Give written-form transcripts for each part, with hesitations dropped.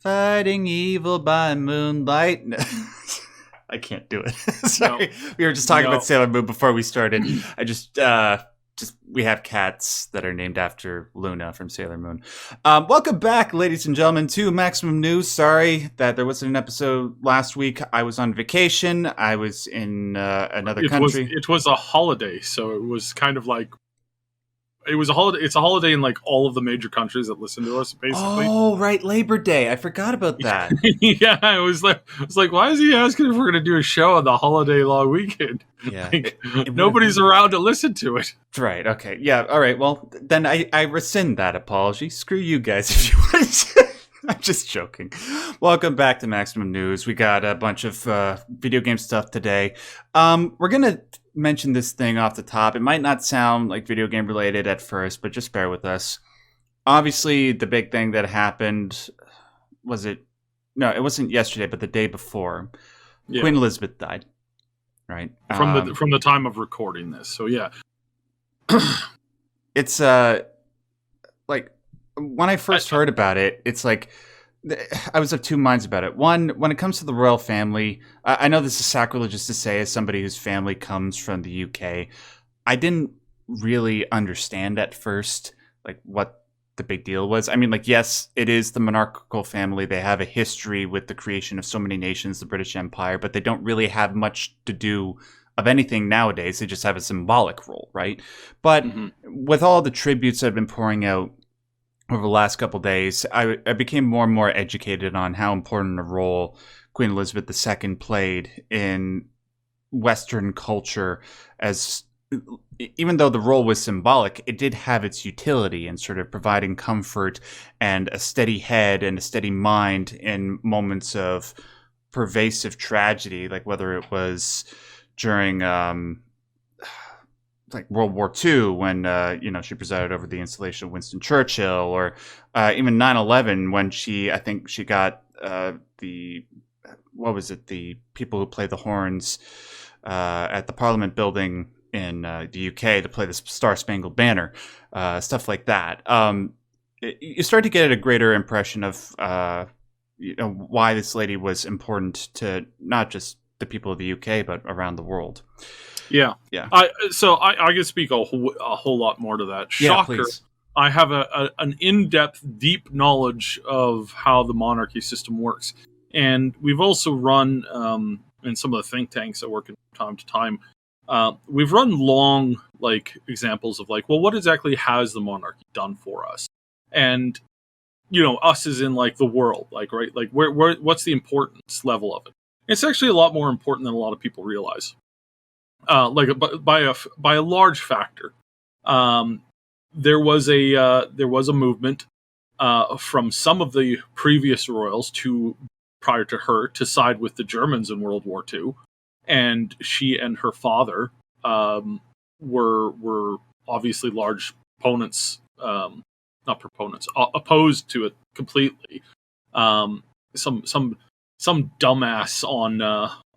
Fighting evil by moonlight. I can't do it. Sorry. No. We were just talking about Sailor Moon before we started. I just we have cats that are named after Luna from Sailor Moon. Welcome back, ladies and gentlemen, to Maximum News. Sorry that there wasn't an episode last week. I was on vacation. I was in another country. It was a holiday, so it was kind of like it was a holiday. It's a holiday in like all of the major countries that listen to us, basically. Oh, right, Labor Day. I forgot about that. Yeah, I was like, why is he asking if we're going to do a show on the holiday long weekend? Yeah, like, nobody's around to listen to it. Right. Okay. Yeah. All right. Well, then I rescind that apology. Screw you guys if you want to. I'm just joking. Welcome back to Maximum News. We got a bunch of video game stuff today. We're gonna mention this thing off the top. It might not sound like video game related at first, but just bear with us. Obviously, the big thing that happened it wasn't yesterday, but the day before. Yeah. Queen Elizabeth died. Right. From the time of recording this. So yeah. It's like when I first heard about it, it's like I was of two minds about it. One, when it comes to the royal family, I know this is sacrilegious to say as somebody whose family comes from the UK. I didn't really understand at first like what the big deal was. I mean, like, yes, it is the monarchical family. They have a history with the creation of so many nations, the British Empire, but they don't really have much to do of anything nowadays. They just have a symbolic role, right? But with all the tributes that have been pouring out over the last couple of days, I became more and more educated on how important a role Queen Elizabeth II played in Western culture. As even though the role was symbolic, it did have its utility in sort of providing comfort and a steady head and a steady mind in moments of pervasive tragedy, like whether it was during like World War II when she presided over the installation of Winston Churchill, or even 9/11 when I think she got the people who play the horns at the Parliament building in the UK to play the Star Spangled Banner, stuff like that. You start to get a greater impression of why this lady was important to not just the people of the UK but around the world. Yeah. I can speak a whole lot more to that. Shocker. Yeah, I have an in-depth, deep knowledge of how the monarchy system works. And we've also run, in some of the think tanks I work in from time to time, we've run long, like, examples of, like, well, what exactly has the monarchy done for us? And, us as in, like, the world, like, right? Like, where what's the importance level of it? It's actually a lot more important than a lot of people realize. By a large factor, there was a movement from some of the previous royals prior to her to side with the Germans in World War II, and she and her father were obviously large opponents, opposed to it completely. Some dumbass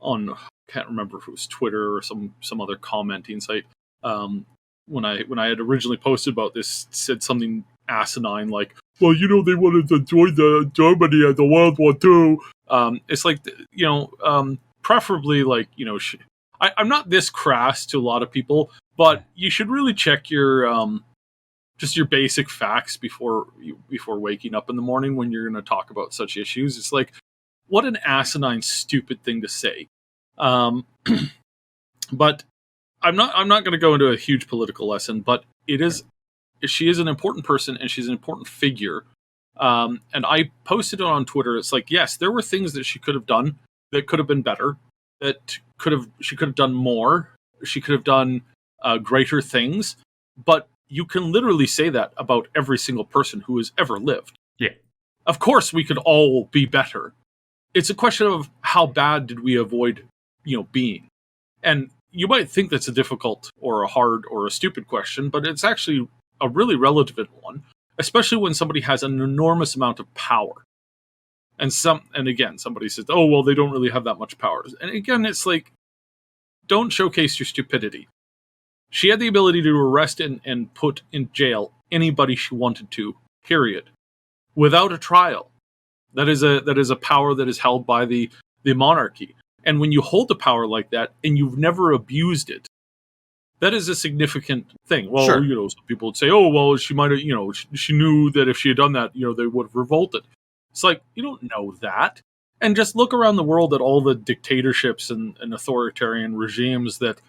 on can't remember if it was Twitter or some other commenting site. When I had originally posted about this, said something asinine like, "Well, they wanted to join the Germany at the World War II." It's like, preferably like, I'm not this crass to a lot of people, but you should really check your just your basic facts before waking up in the morning when you're going to talk about such issues. It's like, what an asinine, stupid thing to say. But I'm not going to go into a huge political lesson, but she is an important person and she's an important figure. And I posted it on Twitter. It's like, yes, there were things that she could have done that could have been better, she could have done more. She could have done greater things, but you can literally say that about every single person who has ever lived. Yeah. Of course we could all be better. It's a question of how bad did we avoid being. And you might think that's a difficult or a hard or a stupid question, but it's actually a really relevant one, especially when somebody has an enormous amount of power. And again, somebody says, "Oh, well, they don't really have that much power." And again, it's like, don't showcase your stupidity. She had the ability to arrest and put in jail anybody she wanted to, period, without a trial. That is a power that is held by the monarchy. And when you hold a power like that and you've never abused it, that is a significant thing. Well, Sure. Some people would say, "Oh, well, she might have, she knew that if she had done that, they would have revolted." It's like, you don't know that. And just look around the world at all the dictatorships and authoritarian regimes that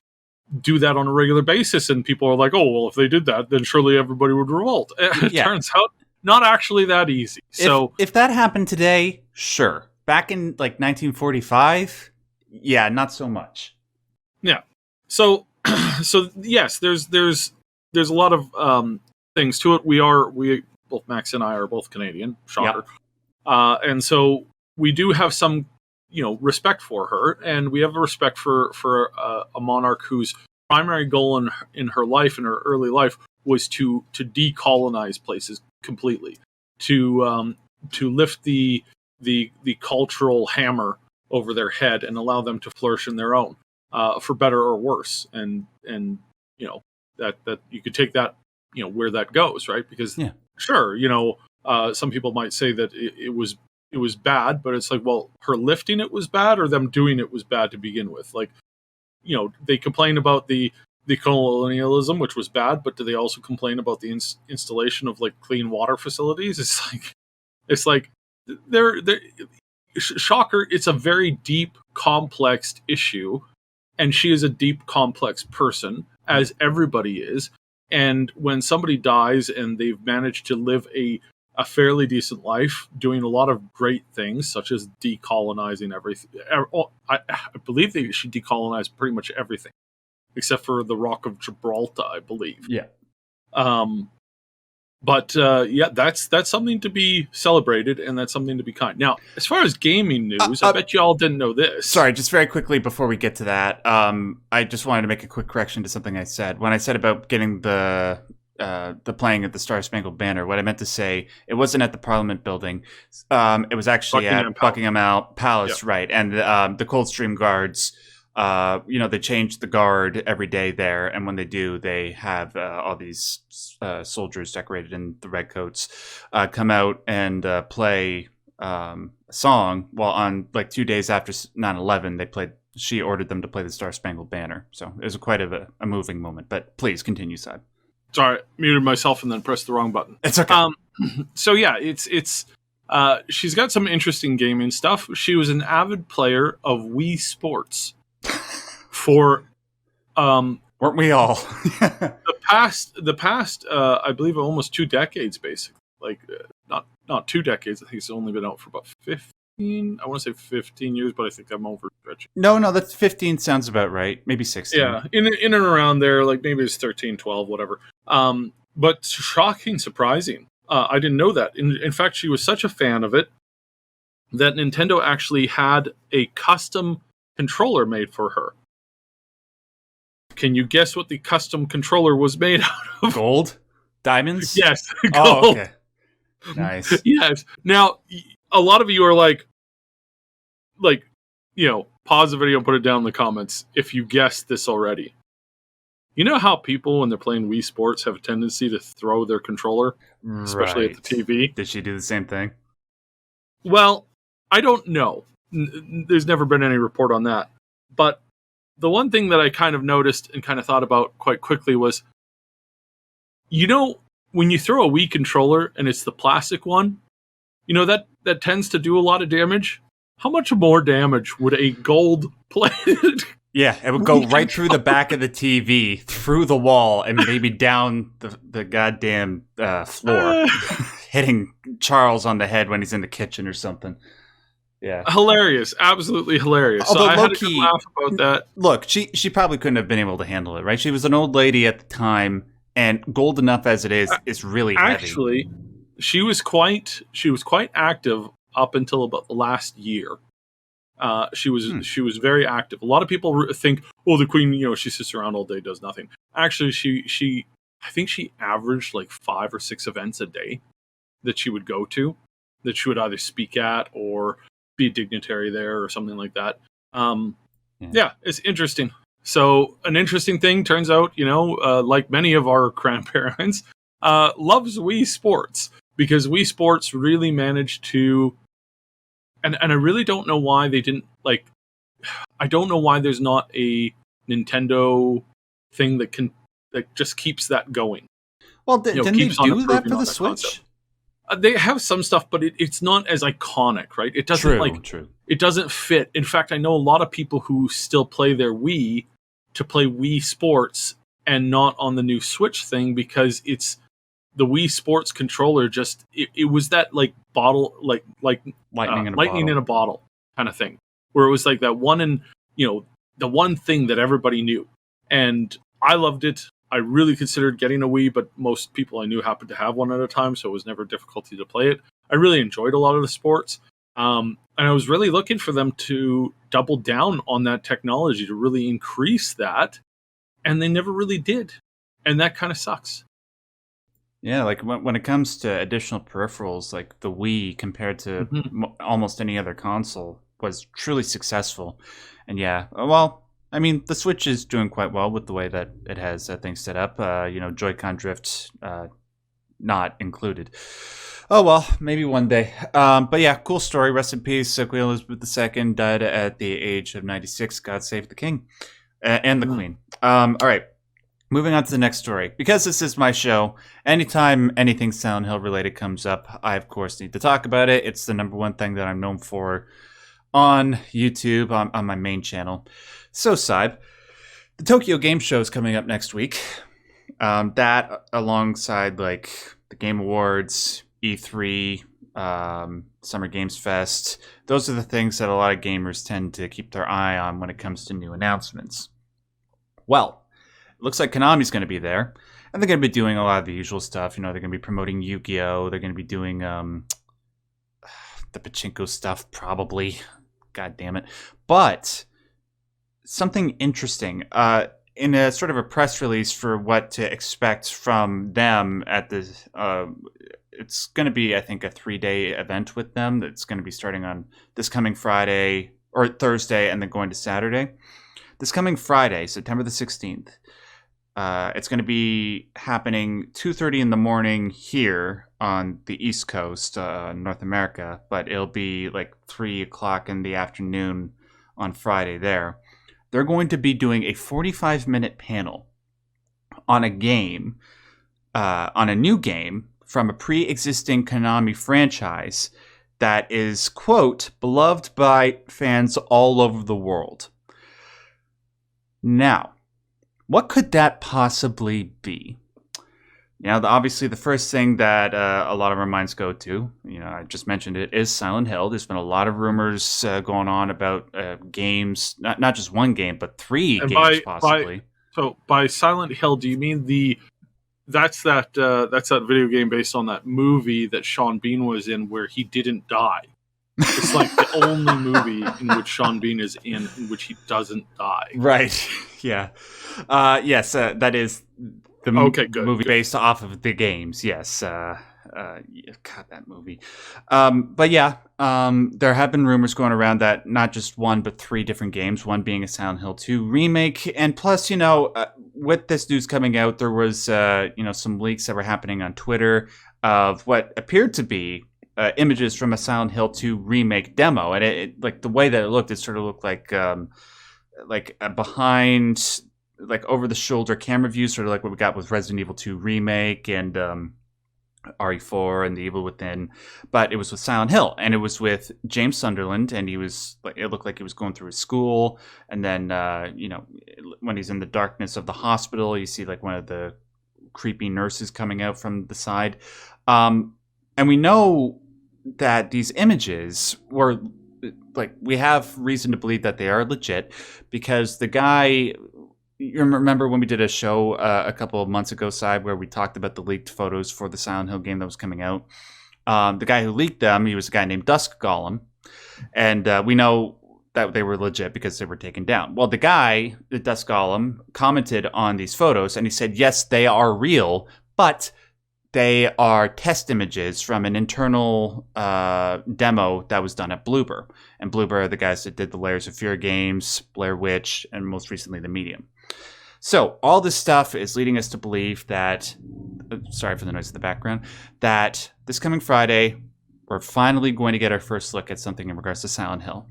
do that on a regular basis, and people are like, "Oh, well, if they did that, then surely everybody would revolt." It turns out not actually that easy. So if that happened today, sure. Back in like 1945, yeah, not so much. Yeah. So yes, there's a lot of things to it. We both Max and I are both Canadian. Shocker. Yep. And so we do have some respect for her, and we have a respect for a monarch whose primary goal in her life, in her early life, was to decolonize places completely, to lift the cultural hammer over their head and allow them to flourish in their own, for better or worse, and that you could take that where that goes, right? Because sure, some people might say that it was bad, but it's like, well, her lifting it was bad, or them doing it was bad to begin with. Like, they complain about the colonialism, which was bad, but do they also complain about the installation of like clean water facilities? It's like they're shocker. It's a very deep, complex issue, and she is a deep, complex person, as everybody is. And when somebody dies and they've managed to live a fairly decent life, doing a lot of great things, such as decolonizing everything. I believe she decolonized pretty much everything, except for the Rock of Gibraltar, I believe. Yeah. But that's something to be celebrated, and that's something to be kind. Now, as far as gaming news, I bet you all didn't know this. Sorry, just very quickly before we get to that, I just wanted to make a quick correction to something I said. When I said about getting the playing at the Star Spangled Banner, what I meant to say, it wasn't at the Parliament building. It was actually at Buckingham Palace, yep. Right? And the Coldstream Guards, they change the guard every day there, and when they do, they have all these soldiers decorated in the red coats come out and play a song. Well, on like 2 days after 9/11, she ordered them to play the Star Spangled Banner. So it was quite a moving moment. But please continue, Side. Sorry, muted myself and then pressed the wrong button. It's okay. So yeah, it's she's got some interesting gaming stuff. She was an avid player of Wii Sports for weren't we all? the past I believe almost 2 decades, basically. Like not 2 decades. I think it's only been out for about 15. I want to say 15 years, but I think I'm overstretching. No, that's 15 sounds about right. Maybe 16. Yeah, in and around there, like maybe it's 13, 12, whatever. But shocking, surprising. I didn't know that. In fact, she was such a fan of it that Nintendo actually had a custom controller made for her. Can you guess what the custom controller was made out of? Gold? Diamonds? Yes. Gold. Oh, okay. Nice. Yes. Now, a lot of you are like, pause the video and put it down in the comments if you guessed this already. You know how people, when they're playing Wii Sports, have a tendency to throw their controller, especially at the TV? Did she do the same thing? Well, I don't know. There's never been any report on that. But the one thing that I kind of noticed and kind of thought about quite quickly was, when you throw a Wii controller and it's the plastic one, that tends to do a lot of damage. How much more damage would a gold-plated... Yeah, it would go right through the back of the TV, through the wall, and maybe down the goddamn floor, hitting Charles on the head when he's in the kitchen or something. Yeah, hilarious, absolutely hilarious. Although so I had a good laugh about that. Look, she probably couldn't have been able to handle it, right? She was an old lady at the time, and gold enough as it is really heavy. Actually, she was quite active up until about the last year. She was very active. A lot of people think, the Queen, she sits around all day, does nothing. Actually, I think she averaged like 5 or 6 events a day that she would go to, that she would either speak at or be a dignitary there or something like that. Yeah, it's interesting. So an interesting thing turns out, like many of our grandparents, loves Wii Sports, because Wii Sports really managed to and I really don't know why they didn't like. I don't know why there's not a Nintendo thing that just keeps that going. Well, didn't they do that for the Switch? They have some stuff, but it's not as iconic, right? It doesn't True. It doesn't fit. In fact, I know a lot of people who still play their Wii to play Wii Sports and not on the new Switch thing because it's the Wii Sports controller. Just it was that like bottle, like lightning in a bottle kind of thing, where it was like that one and the one thing that everybody knew, and I loved it. I really considered getting a Wii, but most people I knew happened to have one at a time, so it was never difficulty to play it. I really enjoyed a lot of the sports, and I was really looking for them to double down on that technology to really increase that, and they never really did, and that kind of sucks. Yeah, like when it comes to additional peripherals, like the Wii compared to almost any other console was truly successful, and yeah, well. I mean, the Switch is doing quite well with the way that it has things set up. Joy-Con drift not included. Oh, well, maybe one day. But yeah, cool story. Rest in peace. Queen Elizabeth II died at the age of 96. God save the king and the queen. All right, moving on to the next story. Because this is my show, anytime anything Silent Hill related comes up, I, of course, need to talk about it. It's the number one thing that I'm known for on YouTube, on my main channel. So, Syb, the Tokyo Game Show is coming up next week. That, alongside like the Game Awards, E3, Summer Games Fest, those are the things that a lot of gamers tend to keep their eye on when it comes to new announcements. Well, it looks like Konami's going to be there, and they're going to be doing a lot of the usual stuff. They're going to be promoting Yu-Gi-Oh! They're going to be doing the pachinko stuff, probably. God damn it. But something interesting in a sort of a press release for what to expect from them at the it's going to be, I think, a 3-day event with them that's going to be starting on this coming Friday or Thursday and then going to Saturday. This coming Friday, September the 16th, it's going to be happening 2:30 in the morning here on the East Coast, North America, but it'll be like 3 o'clock in the afternoon on Friday there. They're going to be doing a 45-minute panel on a game, on a new game from a pre-existing Konami franchise that is, quote, beloved by fans all over the world. Now, what could that possibly be? Obviously the first thing that a lot of our minds go to, I just mentioned it, is Silent Hill. There's been a lot of rumors going on about games, not just one game, but 3 games possibly. By Silent Hill, do you mean that's that video game based on that movie that Sean Bean was in where he didn't die? It's like the only movie in which Sean Bean is in which he doesn't die. Right. Yeah. Yes, that is the movie based off of the games. Yes. God, that movie. But yeah, there have been rumors going around that not just 1, but 3 different games, one being a Silent Hill 2 remake. And plus, with this news coming out, there was, some leaks that were happening on Twitter of what appeared to be images from a Silent Hill 2 remake demo, and it like the way that it looked, it sort of looked like a behind, like over the shoulder camera view, sort of like what we got with Resident Evil 2 remake and RE4 and The Evil Within, but it was with Silent Hill, and it was with James Sunderland, and he was like, it looked like he was going through his school, and then when he's in the darkness of the hospital, you see like one of the creepy nurses coming out from the side, and we know that these images were like, we have reason to believe that they are legit because the guy, you remember when we did a show a couple of months ago, Syb, where we talked about the leaked photos for the Silent Hill game that was coming out. The guy who leaked them, he was a guy named Dusk Golem, and we know that they were legit because they were taken down. Well, the guy, the Dusk Golem, commented on these photos and he said, yes, they are real, but they are test images from an internal demo that was done at Bloober. And Bloober are the guys that did the Layers of Fear games, Blair Witch, and most recently The Medium. So all this stuff is leading us to believe that, sorry for the noise in the background, that this coming Friday, we're finally going to get our first look at something in regards to Silent Hill.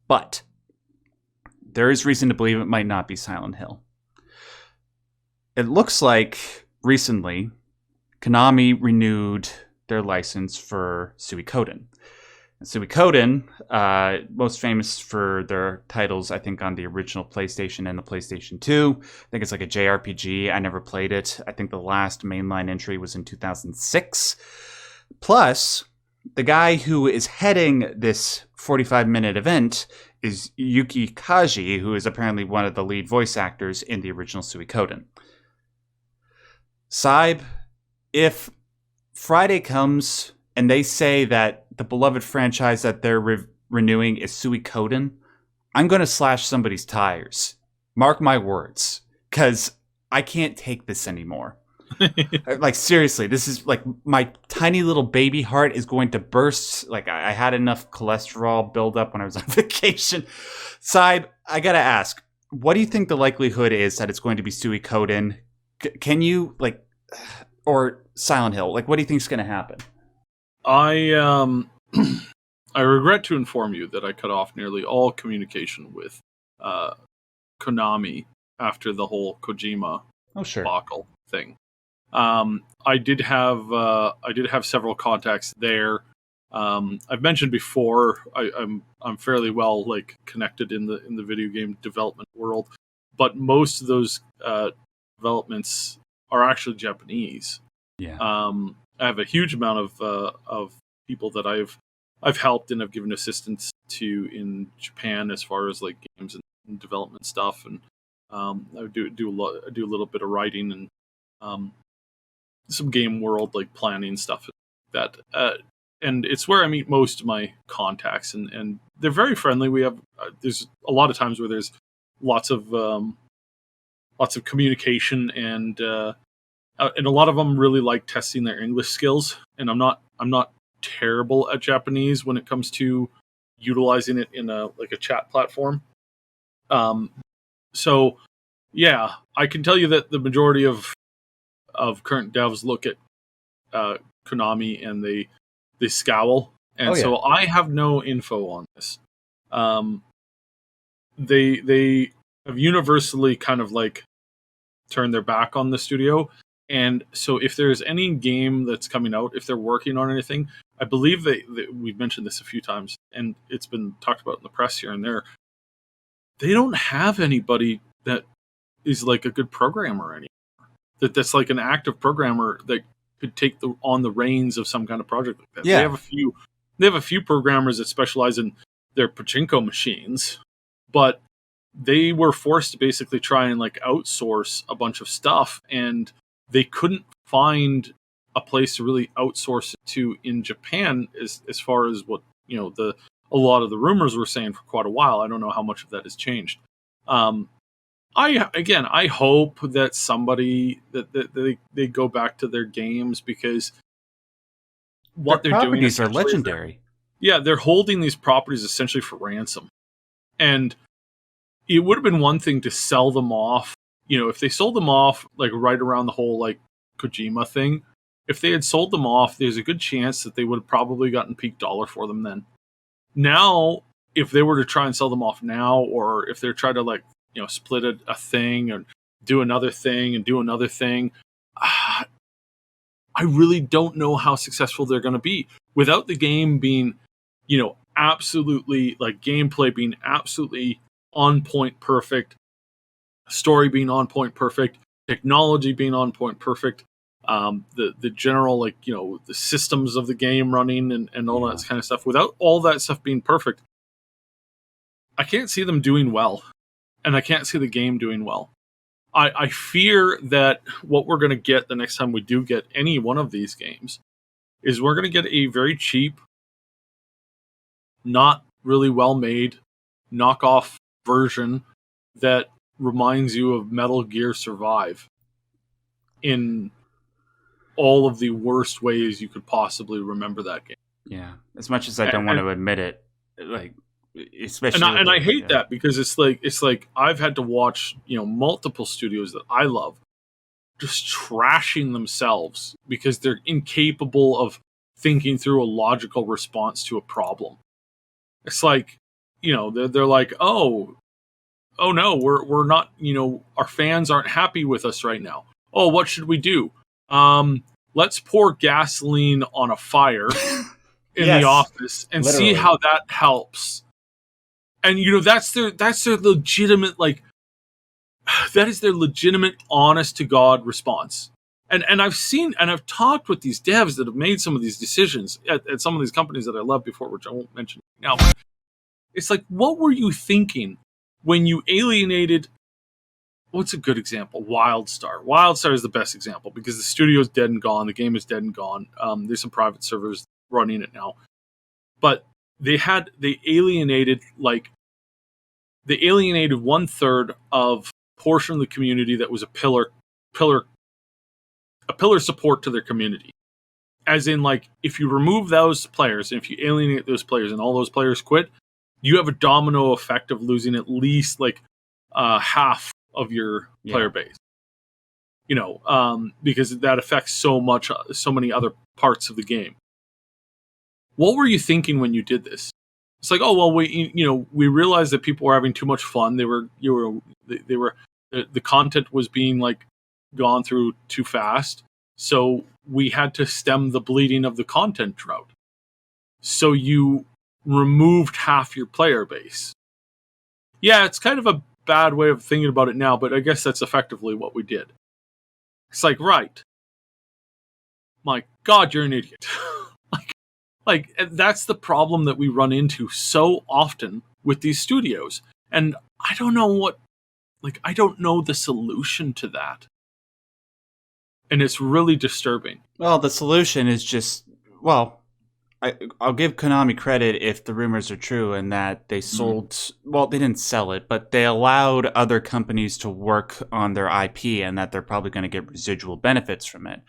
But there is reason to believe it might not be Silent Hill. It looks like recently Konami renewed their license for Suikoden. Suikoden, most famous for their titles, I think, on the original PlayStation and the PlayStation 2. I think it's like a JRPG. I never played it. I think the last mainline entry was in 2006. Plus, the guy who is heading this 45-minute event is Yuki Kaji, who is apparently one of the lead voice actors in the original Suikoden. Syb, if Friday comes and they say that the beloved franchise that they're renewing is Suikoden, I'm going to slash somebody's tires. Mark my words, because I can't take this anymore. Like, seriously, this is like my tiny little baby heart is going to burst. Like, I had enough cholesterol build up when I was on vacation. Syb, I got to ask, what do you think the likelihood is that it's going to be Suikoden? Can you, like, or Silent Hill? Like, what do you think is going to happen? I regret to inform you that I cut off nearly all communication with Konami after the whole Kojima debacle thing. I did have several contacts there. I've mentioned before I'm fairly well like connected in the video game development world, but most of those developments are actually Japanese. Yeah. I have a huge amount of people that I've helped and have given assistance to in Japan as far as like games and development stuff, and I do a little bit of writing and some game world like planning stuff like that. And it's where I meet most of my contacts, and they're very friendly. We have there's a lot of times where there's lots of communication, and a lot of them really like testing their English skills. And I'm not terrible at Japanese when it comes to utilizing it in a chat platform. So yeah, I can tell you that the majority of current devs look at Konami and they scowl, and so I have no info on this. They have universally kind of like turned their back on the studio. And so if there's any game that's coming out, if they're working on anything, I believe we've mentioned this a few times, and it's been talked about in the press here and there. They don't have anybody that is like a good programmer anymore. That's like an active programmer that could take on the reins of some kind of project like that. Yeah. They have a few programmers that specialize in their pachinko machines, but they were forced to basically try and like outsource a bunch of stuff, and they couldn't find a place to really outsource it to in Japan as far as what, a lot of the rumors were saying for quite a while. I don't know how much of that has changed. I hope that somebody that they go back to their games, because what their they're doing properties are legendary. They're holding these properties essentially for ransom. And it would have been one thing to sell them off. If they sold them off like right around the whole like Kojima thing, if they had sold them off, there's a good chance that they would have probably gotten peak dollar for them then. Now, if they were to try and sell them off now, or if they're trying to like, split a thing and do another thing and do another thing, I really don't know how successful they're going to be without the game being, absolutely like gameplay being absolutely on point perfect, story being on point perfect, technology being on point perfect, the general like the systems of the game running and all that kind of stuff. Without all that stuff being perfect, I can't see them doing well, and I can't see the game doing well. I fear that what we're going to get the next time we do get any one of these games is we're going to get a very cheap, not really well made knockoff version that reminds you of Metal Gear Survive in all of the worst ways you could possibly remember that game. Yeah, as much as I don't want to admit it, like especially, and I hate that, because it's like I've had to watch multiple studios that I love just trashing themselves because they're incapable of thinking through a logical response to a problem. It's like, they're like, oh no, we're not, our fans aren't happy with us right now. Oh, what should we do? Let's pour gasoline on a fire in the office and see how that helps. And that's their legitimate, like, that is their legitimate, honest to God response. And I've seen and I've talked with these devs that have made some of these decisions at some of these companies that I love before, which I won't mention now. But it's like, what were you thinking when you alienated? What's a good example? WildStar. WildStar is the best example because the studio is dead and gone. The game is dead and gone. There's some private servers running it now, but they alienated 1/3 of portion of the community that was a pillar support to their community. As in, like, if you remove those players, and if you alienate those players and all those players quit, you have a domino effect of losing at least like half of your player base. Because that affects so many other parts of the game. What were you thinking when you did this? It's like, oh well, we realized that people were having too much fun. The content was being like gone through too fast, so we had to stem the bleeding of the content drought. So you removed half your player base. Yeah, it's kind of a bad way of thinking about it now, but I guess that's effectively what we did. It's like, right. My God, you're an idiot. like that's the problem that we run into so often with these studios. And I don't know I don't know the solution to that. And it's really disturbing. Well, the solution is just, I'll give Konami credit if the rumors are true and that they sold, well, they didn't sell it, but they allowed other companies to work on their IP and that they're probably going to get residual benefits from it.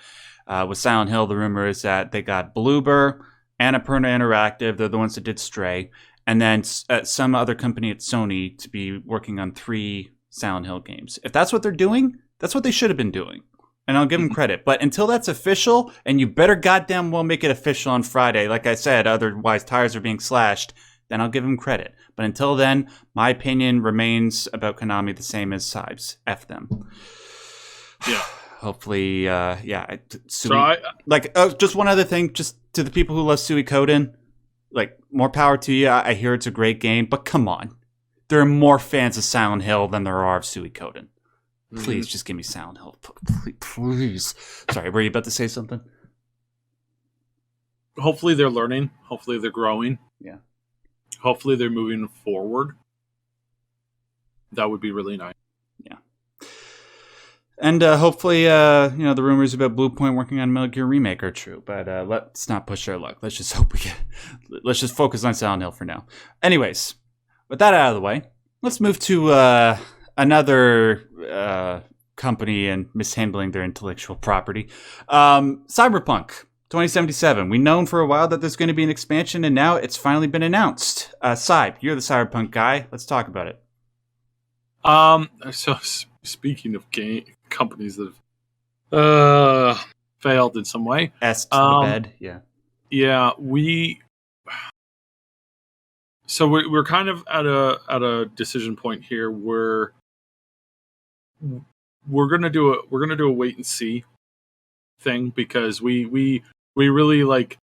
With Silent Hill, the rumor is that they got Bloober, Annapurna Interactive, they're the ones that did Stray, and then some other company at Sony to be working on 3 Silent Hill games. If that's what they're doing, that's what they should have been doing. And I'll give them credit. But until that's official, and you better goddamn well make it official on Friday, like I said, otherwise tires are being slashed, then I'll give them credit. But until then, my opinion remains about Konami the same as Sybs. F them. Yeah. Hopefully, just one other thing, just to the people who love Suikoden, like, more power to you. I hear it's a great game, but come on. There are more fans of Silent Hill than there are of Suikoden. Please, just give me Silent Hill. Please. Sorry, were you about to say something? Hopefully they're learning. Hopefully they're growing. Yeah. Hopefully they're moving forward. That would be really nice. Yeah. And hopefully, the rumors about Blue Point working on Metal Gear Remake are true. But let's not push our luck. Let's just hope let's just focus on Silent Hill for now. Anyways, with that out of the way, let's move to another company and mishandling their intellectual property. Cyberpunk 2077. We've known for a while that there's going to be an expansion, and now it's finally been announced. Cyb, you're the Cyberpunk guy. Let's talk about it. So speaking of companies that have failed in some way, S to the bed, yeah. Yeah, we're kind of at a decision point here where we're gonna do a wait and see thing, because we really, like,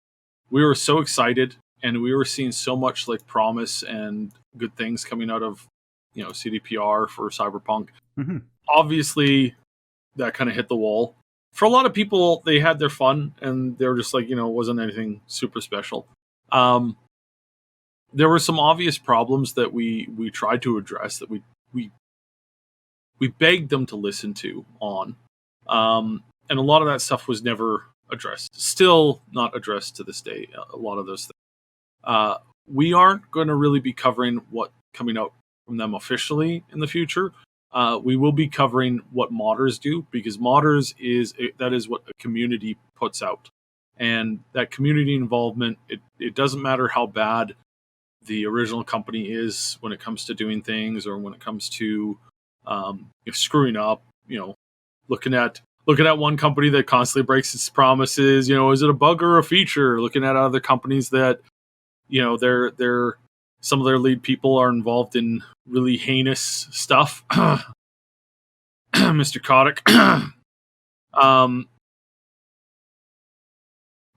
we were so excited and we were seeing so much like promise and good things coming out of CDPR for Cyberpunk. Mm-hmm. Obviously, that kind of hit the wall. For a lot of people, they had their fun and they were just like, it wasn't anything super special. There were some obvious problems that we tried to address, that we begged them to listen to on. And a lot of that stuff was never addressed. Still not addressed to this day, a lot of those things. We aren't going to really be covering what coming out from them officially in the future. We will be covering what modders do, because modders is what a community puts out. And that community involvement, it doesn't matter how bad the original company is when it comes to doing things, or when it comes to screwing up, looking at looking at one company that constantly breaks its promises. Is it a bug or a feature? Looking at other companies that, they're some of their lead people are involved in really heinous stuff. Mr. Kotick.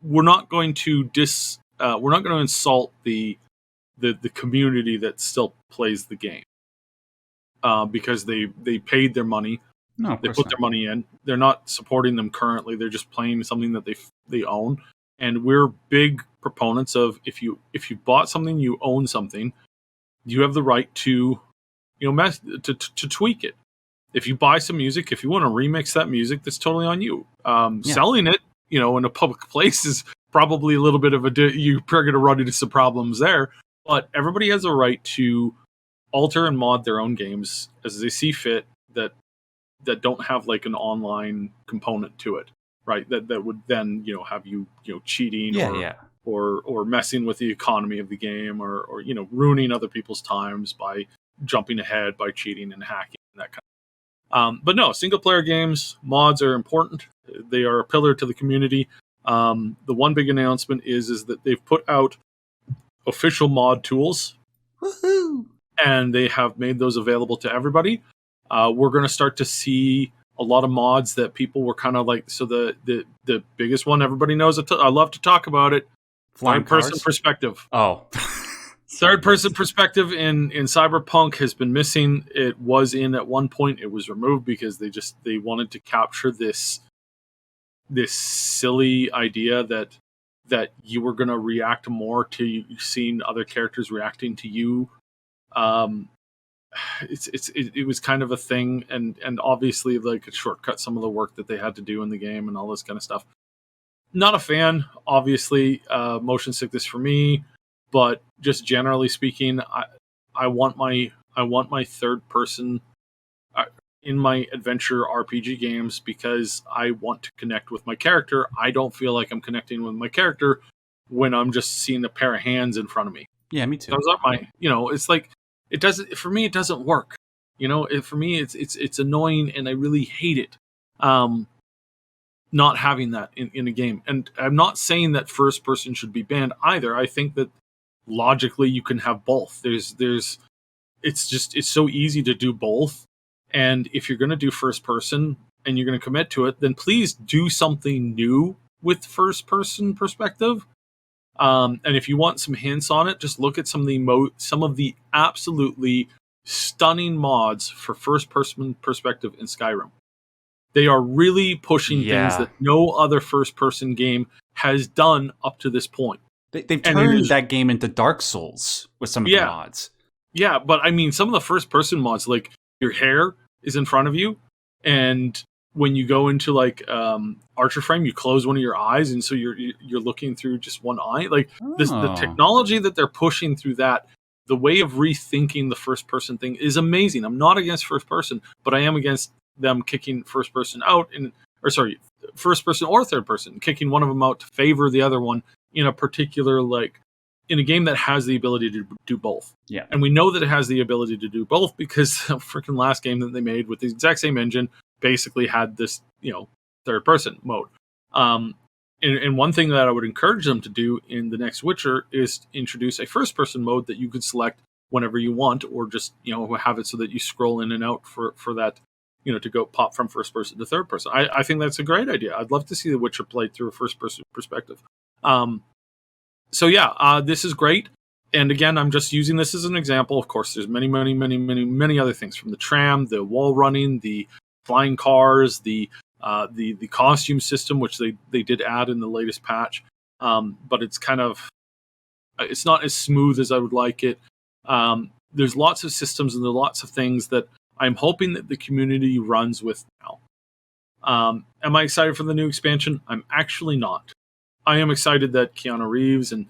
We're not going to insult the community that still plays the game, because they paid their money. No, they put their money in. They're not supporting them currently. They're just playing something that they own. And we're big proponents of, if you bought something, you own something, you have the right to to tweak it. If you buy some music, if you want to remix that music, that's totally on you. Selling it, in a public place is probably a little bit of you're going to run into some problems there. But everybody has a right to alter and mod their own games as they see fit, that don't have like an online component to it, right? That would then have you cheating or messing with the economy of the game, or ruining other people's times by jumping ahead, by cheating and hacking and that kind of. But no, single player games, mods are important. They are a pillar to the community. The one big announcement is that they've put out official mod tools. Woohoo! And they have made those available to everybody. We're going to start to see a lot of mods that people were kind of like. So the biggest one everybody knows, I love to talk about it. Third-person perspective. Oh. Third-person perspective in Cyberpunk has been missing. It was in at one point. It was removed because they wanted to capture this silly idea that you were going to react more to seeing other characters reacting to you. It was kind of a thing, and obviously like it shortcut some of the work that they had to do in the game and all this kind of stuff. Not a fan, obviously. Motion sickness for me, but just generally speaking, I want my third person in my adventure RPG games, because I want to connect with my character. I don't feel like I'm connecting with my character when I'm just seeing a pair of hands in front of me. Yeah, me too. Those are it's like, it doesn't, for me, it doesn't work. For me, it's annoying, and I really hate it. Not having that in a game. And I'm not saying that first person should be banned either. I think that logically you can have both. It's so easy to do both. And if you're going to do first person and you're going to commit to it, then please do something new with first person perspective. And if you want some hints on it, just look at some of the absolutely stunning mods for first person perspective in Skyrim. They are really pushing things that no other first person game has done up to this point. They've turned that game into Dark Souls with some of the mods. Yeah, but I mean, some of the first person mods, like your hair is in front of you, and when you go into like Archer Frame, you close one of your eyes, and so you're looking through just one eye. Like the technology that they're pushing through that, the way of rethinking the first person thing is amazing. I'm not against first person, but I am against them kicking first person out, first person or third person, kicking one of them out to favor the other one in a particular, like in a game that has the ability to do both. Yeah. And we know that it has the ability to do both because the freaking last game that they made with the exact same engine basically had this, third person mode. And one thing that I would encourage them to do in the next Witcher is introduce a first person mode that you could select whenever you want, or just, have it so that you scroll in and out for that, to go pop from first person to third person. I think that's a great idea. I'd love to see The Witcher played through a first person perspective. This is great. And again, I'm just using this as an example. Of course, there's many, many, many, many, many other things, from the tram, the wall running, the flying cars, the costume system, which they did add in the latest patch. But it's it's not as smooth as I would like it. There's lots of systems and there are lots of things that I'm hoping that the community runs with now. Am I excited for the new expansion? I'm actually not. I am excited that Keanu Reeves and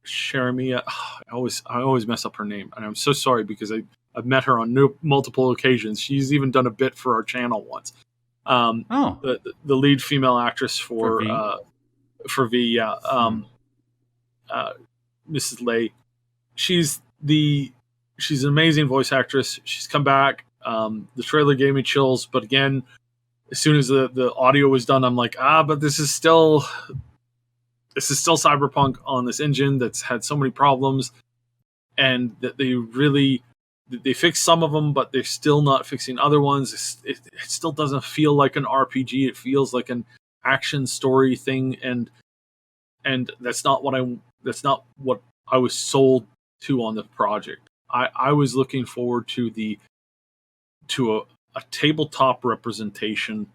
Sharamia, I always mess up her name, and I'm so sorry because I've met her on multiple occasions. She's even done a bit for our channel once. The lead female actress for V, Mrs. Lay. She's an amazing voice actress. She's come back. The trailer gave me chills, but again, as soon as the audio was done, I'm like, but this is still Cyberpunk on this engine that's had so many problems, and that they fixed some of them, but they're still not fixing other ones. It still doesn't feel like an RPG. It feels like an action story thing, and that's not what I was sold to on the project. I was looking forward to a tabletop representation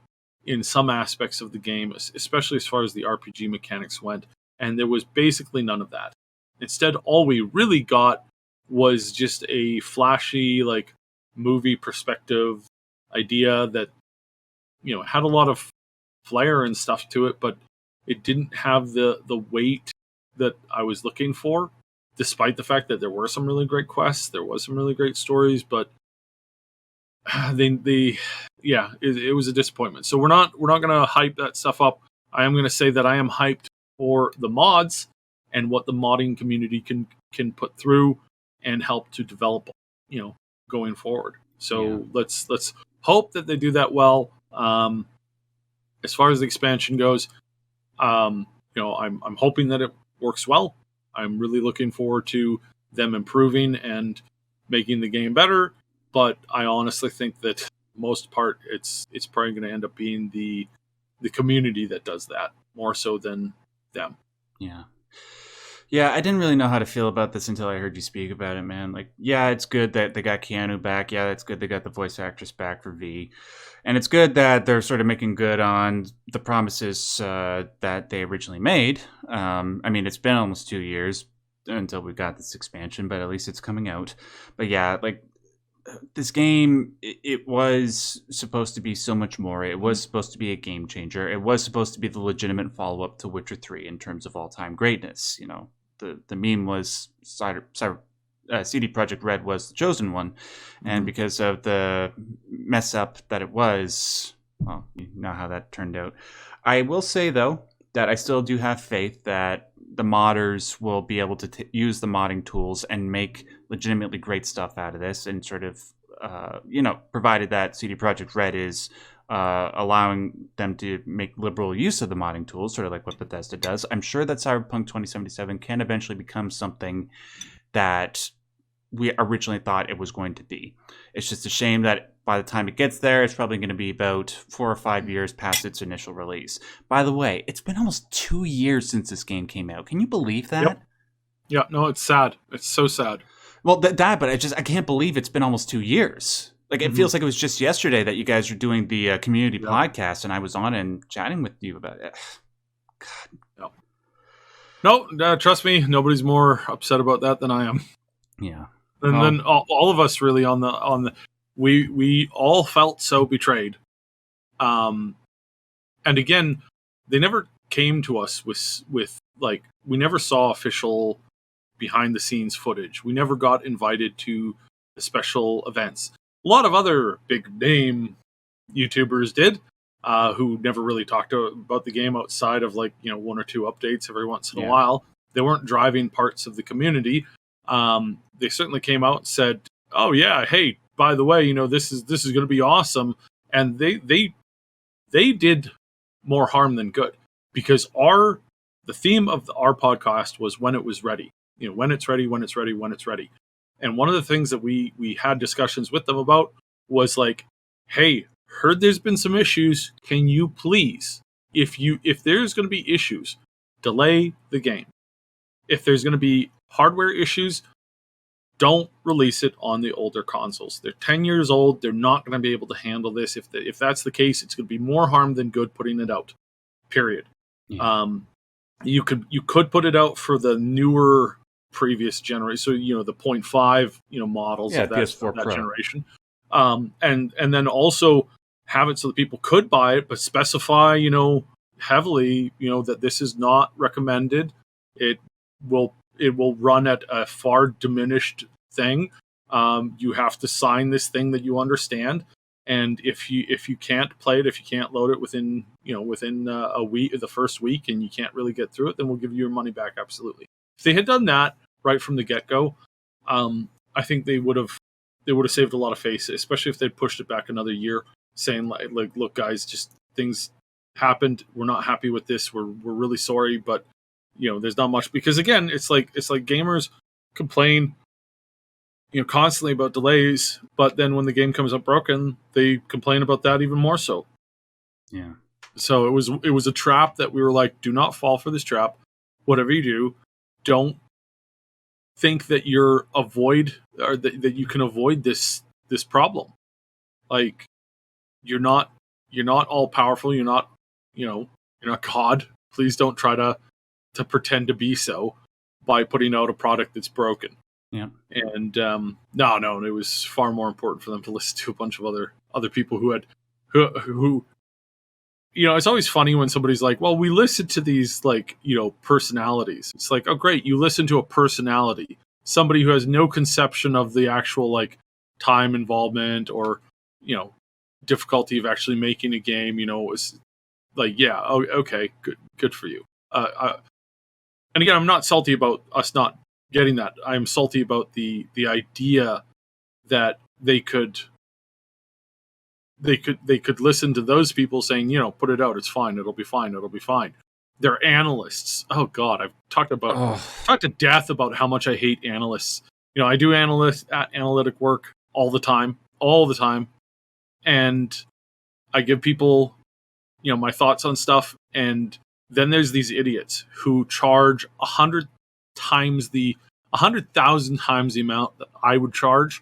in some aspects of the game, especially as far as the RPG mechanics went, and there was basically none of that. Instead, all we really got was just a flashy, like, movie perspective idea that, had a lot of flair and stuff to it, but it didn't have the weight that I was looking for, despite the fact that there were some really great quests, there was some really great stories, but it was a disappointment. So we're not going to hype that stuff up. I am going to say that I am hyped for the mods and what the modding community can put through and help to develop, going forward. So let's hope that they do that well. As far as the expansion goes, I'm hoping that it works well. I'm really looking forward to them improving and making the game better. But I honestly think that most part, it's probably going to end up being the community that does that more so than them. Yeah. Yeah, I didn't really know how to feel about this until I heard you speak about it, man. Like, yeah, it's good that they got Keanu back. Yeah, it's good they got the voice actress back for V. And it's good that they're sort of making good on the promises that they originally made. It's been almost 2 years until we got this expansion, but at least it's coming out. But yeah, like, this game, it was supposed to be so much more. It was supposed to be a game changer. It was supposed to be the legitimate follow-up to Witcher 3 in terms of all-time greatness. The meme was CD Projekt Red was the chosen one. And because of the mess up that it was, well, you know how that turned out. I will say, though, that I still do have faith that the modders will be able to use the modding tools and make legitimately great stuff out of this, and sort of, provided that CD Projekt Red is allowing them to make liberal use of the modding tools, sort of like what Bethesda does. I'm sure that Cyberpunk 2077 can eventually become something that we originally thought it was going to be. It's just a shame that by the time it gets there, it's probably going to be about 4 or 5 years past its initial release. By the way, it's been almost 2 years since this game came out. Can you believe that? Yep. Yeah, no, it's sad. It's so sad. Well, but I can't believe it's been almost 2 years. Like, it feels like it was just yesterday that you guys were doing the community podcast, and I was on and chatting with you about it. God. No, trust me, nobody's more upset about that than I am. Yeah. And then all of us really on the we all felt so betrayed. And again, they never came to us with like, we never saw official behind the scenes footage. We never got invited to the special events. A lot of other big name YouTubers did, who never really talked about the game outside of, like, 1 or 2 updates every once in a while. They weren't driving parts of the community. They certainly came out and said, "Oh yeah, hey, by the way, this is going to be awesome." And they did more harm than good, because the theme of our podcast was when it was ready. When it's ready, when it's ready, when it's ready. And one of the things that we had discussions with them about was like, "Hey, heard there's been some issues. Can you please, if there's going to be issues, delay the game. If there's going to be hardware issues, don't release it on the older consoles. They're 10 years old. They're not going to be able to handle this. If that's the case, it's going to be more harm than good putting it out. Period." Yeah. You could put it out for the newer previous generation, so the 0.5 models of that generation, and then also have it so that people could buy it, but specify heavily that this is not recommended. It will run at a far diminished thing. You have to sign this thing that you understand, and if you can't play it, if you can't load it within a week, the first week, and you can't really get through it, then we'll give you your money back. Absolutely. If they had done that right from the get-go, I think they would have they would have saved a lot of face, especially if they'd pushed it back another year, saying like, look, guys, just things happened. We're not happy with this. We're really sorry, but there's not much, because again, it's like gamers complain, constantly about delays, but then when the game comes up broken, they complain about that even more so. Yeah. So it was a trap that we were like, do not fall for this trap. Whatever you do, don't think that you're that you can avoid this problem. Like, you're not all powerful. You're not God. Please don't try to pretend to be so by putting out a product that's broken. Yeah. And no, it was far more important for them to listen to a bunch of other people who it's always funny when somebody's like, well, we listen to these personalities. It's like, oh great, you listen to a personality, somebody who has no conception of the actual time involvement or difficulty of actually making a game. It's like, yeah, okay, good for you. And again, I'm not salty about us not getting that. I'm salty about the idea that they could listen to those people saying, put it out, it's fine, it'll be fine. They're analysts. Oh God, I've talked to death about how much I hate analysts. I do analytic work all the time, and I give people, my thoughts on stuff, and then there's these idiots who charge 100,000 times the amount that I would charge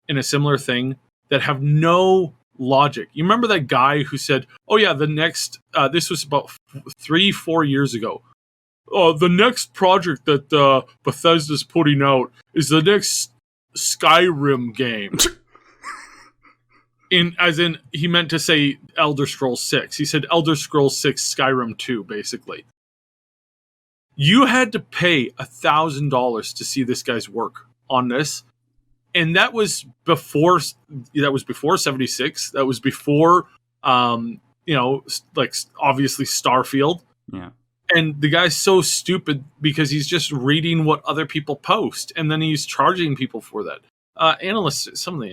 in a similar thing, that have no logic. You remember that guy who said, oh yeah, the next, this was about 3-4 years ago. The next project that Bethesda's putting out is the next Skyrim game. As in, he meant to say Elder Scrolls 6. He said Elder Scrolls 6 Skyrim 2, basically. You had to pay $1,000 to see this guy's work on this. And that was before 76. That was before, obviously Starfield. Yeah. And the guy's so stupid because he's just reading what other people post, and then he's charging people for that. Analysts, some of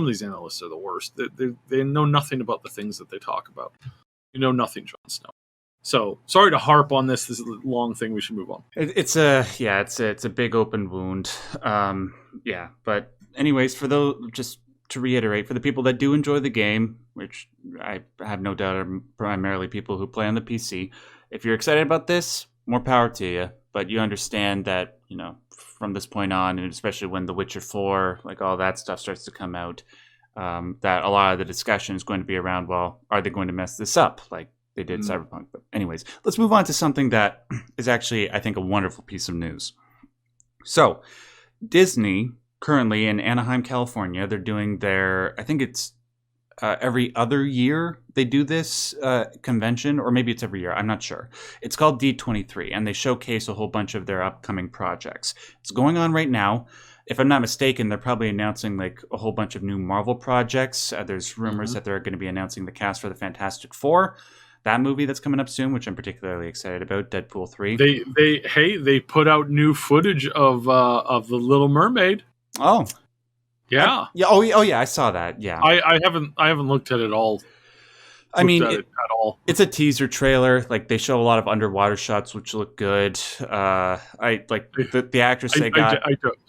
these analysts are the worst. They know nothing about the things that they talk about. You know nothing, Jon Snow. So sorry to harp on this. This is a long thing. We should move on. It's a big open wound. But anyways, just to reiterate, for the people that do enjoy the game, which I have no doubt are primarily people who play on the PC, if you're excited about this, more power to you. But you understand that, from this point on, and especially when The Witcher 4, all that stuff starts to come out, that a lot of the discussion is going to be around, well, are they going to mess this up like they did Cyberpunk? But anyways, let's move on to something that is actually, I think, a wonderful piece of news. So, Disney, currently in Anaheim, California, they're doing their, I think it's every other year they do this convention, or maybe it's every year, I'm not sure. It's called D23, and they showcase a whole bunch of their upcoming projects. It's going on right now. If I'm not mistaken, they're probably announcing a whole bunch of new Marvel projects. There's rumors that they're going to be announcing the cast for the Fantastic Four, that movie that's coming up soon, which I'm particularly excited about, Deadpool 3. They put out new footage of the Little Mermaid. Oh. Yeah. Yeah, I saw that. Yeah. I haven't looked at it all. I mean, at all. It's a teaser trailer. They show a lot of underwater shots, which look good. I like the actress they got.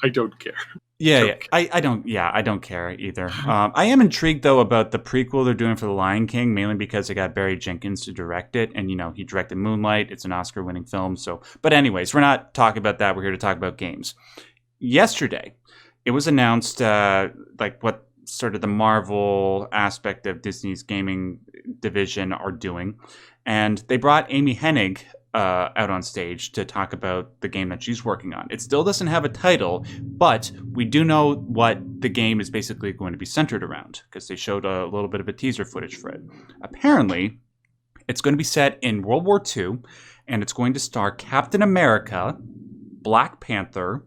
I don't care. Yeah. I don't care either. I am intrigued though about the prequel they're doing for The Lion King, mainly because they got Barry Jenkins to direct it, and he directed Moonlight. It's an Oscar-winning film. So, but anyways, we're not talking about that. We're here to talk about games. Yesterday, it was announced what sort of the Marvel aspect of Disney's gaming division are doing. And they brought Amy Hennig out on stage to talk about the game that she's working on. It still doesn't have a title, but we do know what the game is basically going to be centered around, because they showed a little bit of a teaser footage for it. Apparently, it's going to be set in World War II, and it's going to star Captain America, Black Panther,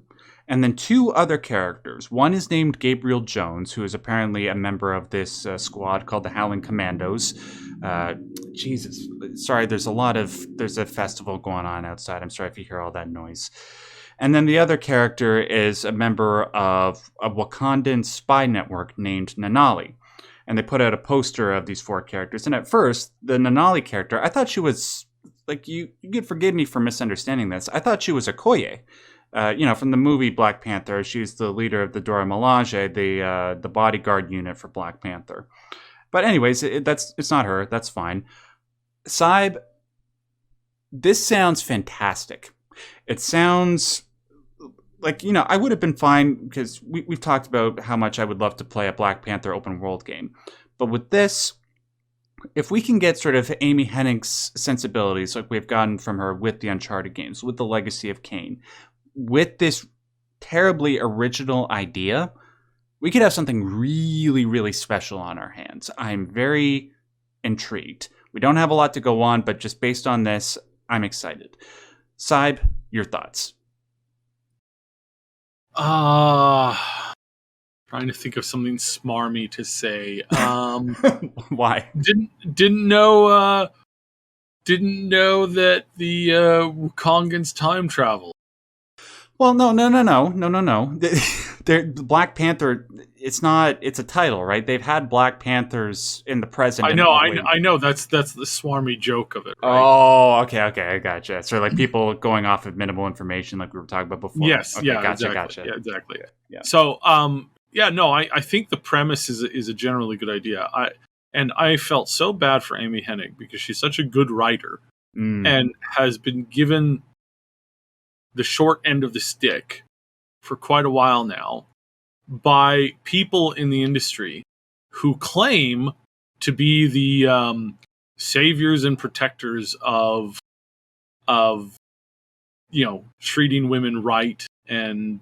and then two other characters. One is named Gabriel Jones, who is apparently a member of this squad called the Howling Commandos. Jesus, sorry, there's a festival going on outside. I'm sorry if you hear all that noise. And then the other character is a member of a Wakandan spy network named Nanali. And they put out a poster of these 4 characters. And at first, the Nanali character, I thought she was, like, you could forgive me for misunderstanding this. I thought she was a Koye. From the movie Black Panther, she's the leader of the Dora Milaje, the bodyguard unit for Black Panther. But anyways, it's not her. That's fine. Syb, this sounds fantastic. It sounds like, I would have been fine because we've talked about how much I would love to play a Black Panther open world game. But with this, if we can get sort of Amy Hennig's sensibilities like we've gotten from her with the Uncharted games, with the Legacy of Kain, with this terribly original idea, we could have something really, really special on our hands. I'm very intrigued. We don't have a lot to go on, but just based on this, I'm excited. Syb, your thoughts? Trying to think of something smarmy to say. Why? Didn't know that the Wukongans time travel. Well, no. The Black Panther, it's a title, right? They've had Black Panthers in the present. I know. That's the swarmy joke of it, right? Oh, okay, I gotcha. So like people going off of minimal information like we were talking about before. Yes, okay, yeah, gotcha. Yeah, exactly. Yeah. So, I think the premise is a generally good idea. I felt so bad for Amy Hennig because she's such a good writer and has been given the short end of the stick for quite a while now by people in the industry who claim to be the saviors and protectors of treating women right and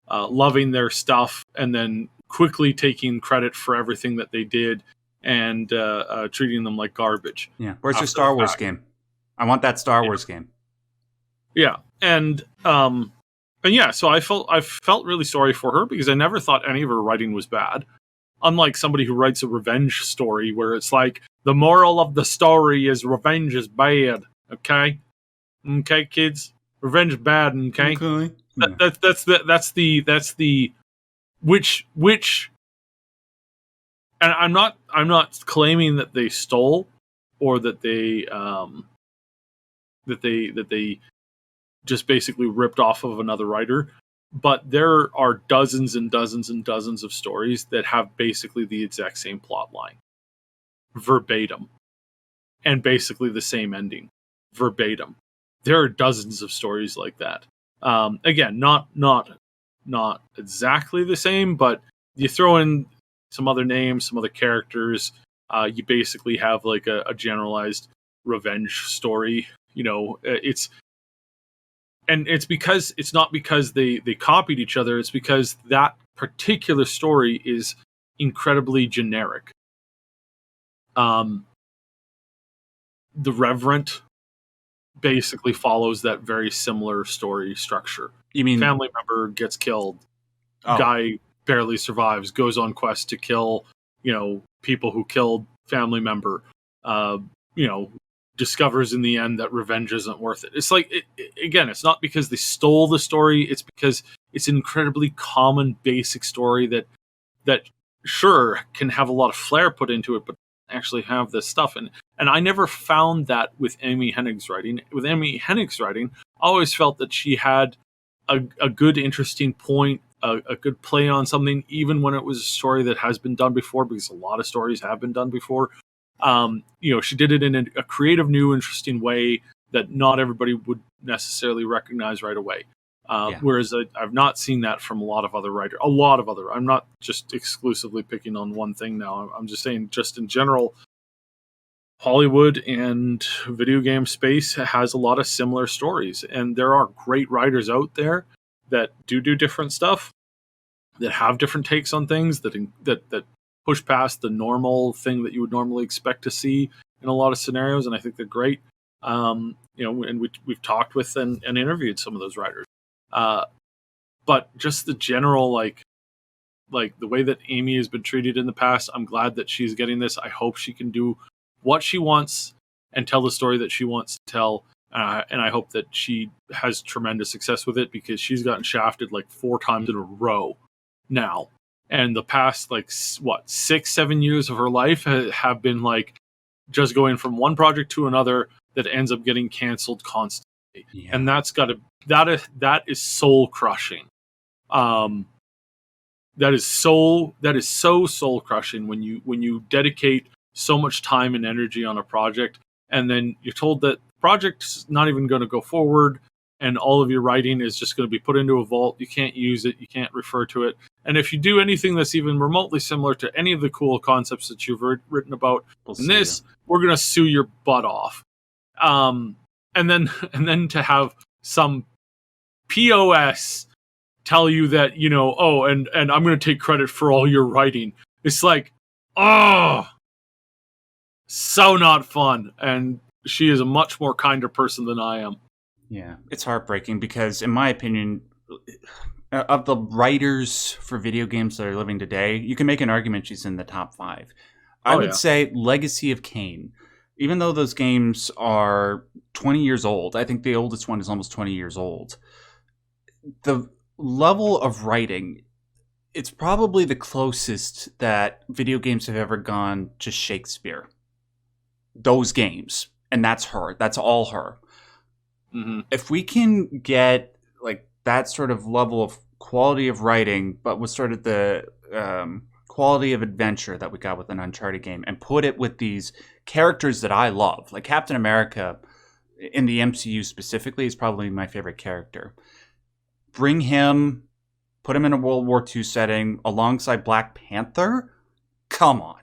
loving their stuff and then quickly taking credit for everything that they did and treating them like garbage. Yeah. Where's your Star Wars game? I want that Star Wars game. Yeah. And so I felt really sorry for her because I never thought any of her writing was bad. Unlike somebody who writes a revenge story where it's like the moral of the story is revenge is bad. Okay, kids, revenge is bad. Okay, that's the which. And I'm not claiming that they stole or that they just basically ripped off of another writer. But there are dozens and dozens and dozens of stories that have basically the exact same plot line, verbatim, and basically the same ending, verbatim. There are dozens of stories like that. Again, not exactly the same, but you throw in some other names, some other characters, you basically have like a generalized revenge story. It's not because they copied each other. It's because that particular story is incredibly generic. The Reverend basically follows that very similar story structure. You mean family member gets killed, guy barely survives, goes on quest to kill, people who killed family member, discovers in the end that revenge isn't worth it. It's like, again, it's not because they stole the story. It's because it's an incredibly common, basic story that sure can have a lot of flair put into it, but actually have this stuff. And I never found that with Amy Hennig's writing. With Amy Hennig's writing, I always felt that she had a good, interesting point, a good play on something, even when it was a story that has been done before, because a lot of stories have been done before. She did it in a creative, new, interesting way that not everybody would necessarily recognize right away. Whereas I've not seen that from a lot of other writers. I'm not just exclusively picking on one thing now. I'm just saying, just in general, Hollywood and video game space has a lot of similar stories, and there are great writers out there that do different stuff, that have different takes on things, that push past the normal thing that you would normally expect to see in a lot of scenarios, and I think they're great. And we've talked with and interviewed some of those writers. But just the general like the way that Amy has been treated in the past, I'm glad that she's getting this. I hope she can do what she wants and tell the story that she wants to tell And I hope that she has tremendous success with it, because she's gotten shafted like 4 times in a row now. And the past, 6-7 years of her life have been like just going from one project to another that ends up getting canceled constantly. Yeah. And that is soul crushing. That is so soul crushing when you dedicate so much time and energy on a project, and then you're told that the project's not even going to go forward, and all of your writing is just going to be put into a vault. You can't use it. You can't refer to it. And if you do anything that's even remotely similar to any of the cool concepts that you've written about we're going to sue your butt off. And then to have some POS tell you that, and I'm going to take credit for all your writing. It's like, oh, so not fun. And she is a much more kinder person than I am. Yeah, it's heartbreaking because, in my opinion, of the writers for video games that are living today, you can make an argument she's in the top 5. I would say Legacy of Kain. Even though those games are 20 years old, I think the oldest one is almost 20 years old. The level of writing, it's probably the closest that video games have ever gone to Shakespeare. Those games. And that's her. That's all her. Mm-hmm. If we can get like that sort of level of quality of writing, but with sort of the quality of adventure that we got with an Uncharted game, and put it with these characters that I love, like Captain America in the MCU specifically is probably my favorite character. Bring him, put him in a World War II setting alongside Black Panther. Come on.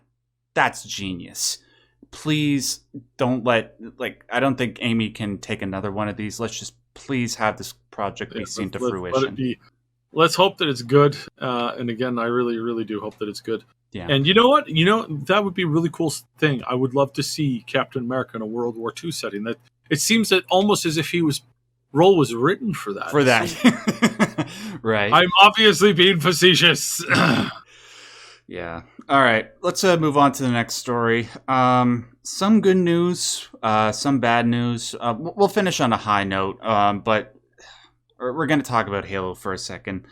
That's genius. Please don't I don't think Amy can take another one of these. Let's just please have this project be seen to fruition. Let it be. Let's hope that it's good. And again, I really, really do hope that it's good. Yeah. And you know what? That would be a really cool thing. I would love to see Captain America in a World War II setting. That it seems that almost as if role was written for that. Right. I'm obviously being facetious. Yeah. All right. Let's move on to the next story. Some good news, some bad news. We'll finish on a high note, but we're going to talk about Halo for a second.